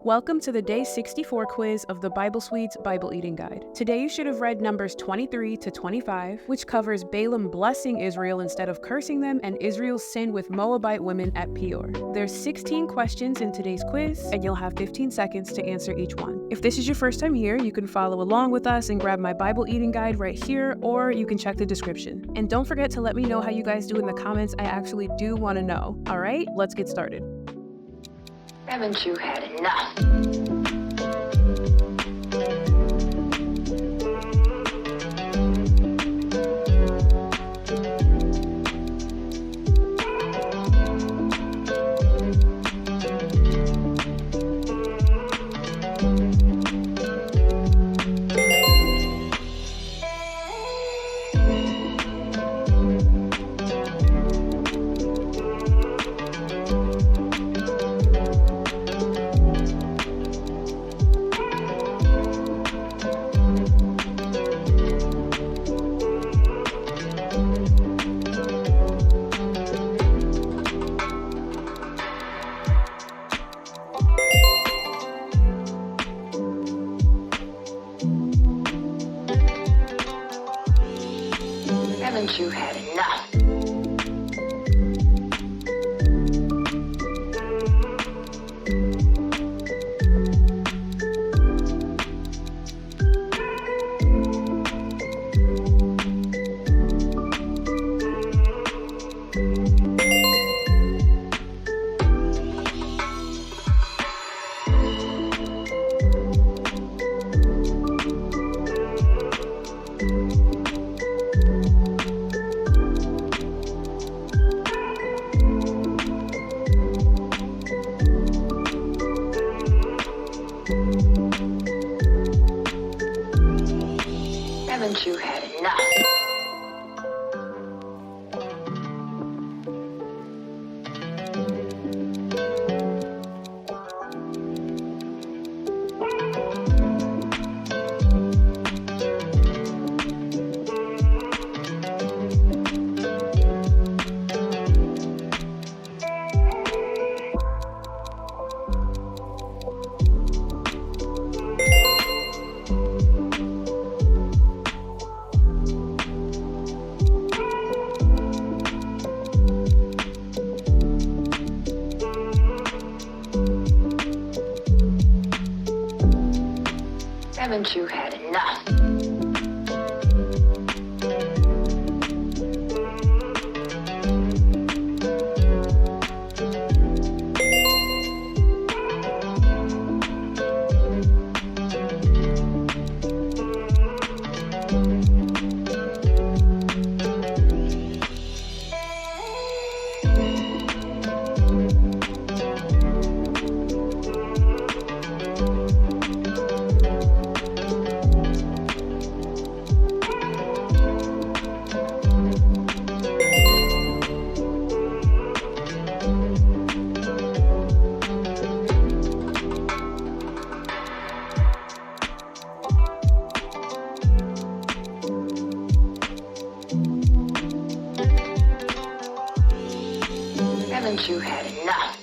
Welcome to the Day 64 quiz of the Bible Suite's Bible Eating Guide. Today you should have read Numbers 23 to 25, which covers Balaam blessing Israel instead of cursing them and Israel's sin with Moabite women at Peor. There's 16 questions in today's quiz, and you'll have 15 seconds to answer each one. If this is your first time here, you can follow along with us and grab my Bible Eating Guide right here, or you can check the description. And don't forget to let me know how you guys do in the comments. I actually do want to know. All right, let's get started. Haven't you had enough? Haven't you had enough? Haven't you had enough? Haven't you had enough? Haven't you had enough?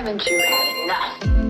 Haven't you had enough?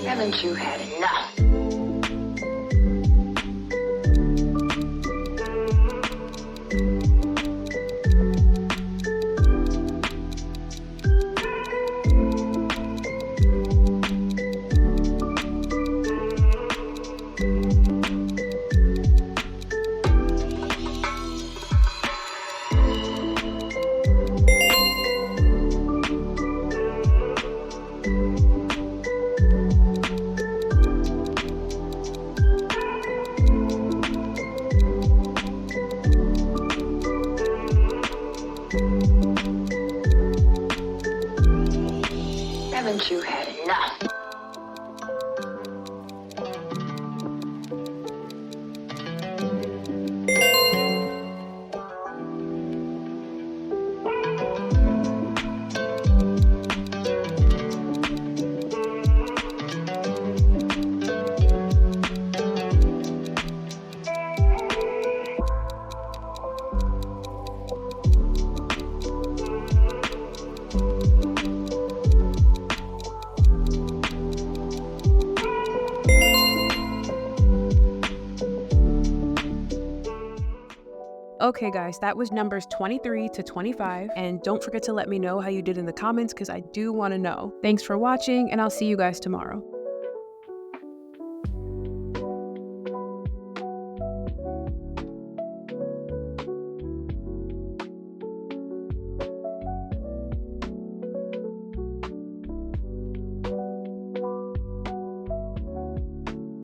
Haven't you had enough? Haven't you had enough? Okay guys, that was numbers 23 to 25, and don't forget to let me know how you did in the comments because I do want to know. Thanks for watching, and I'll see you guys tomorrow.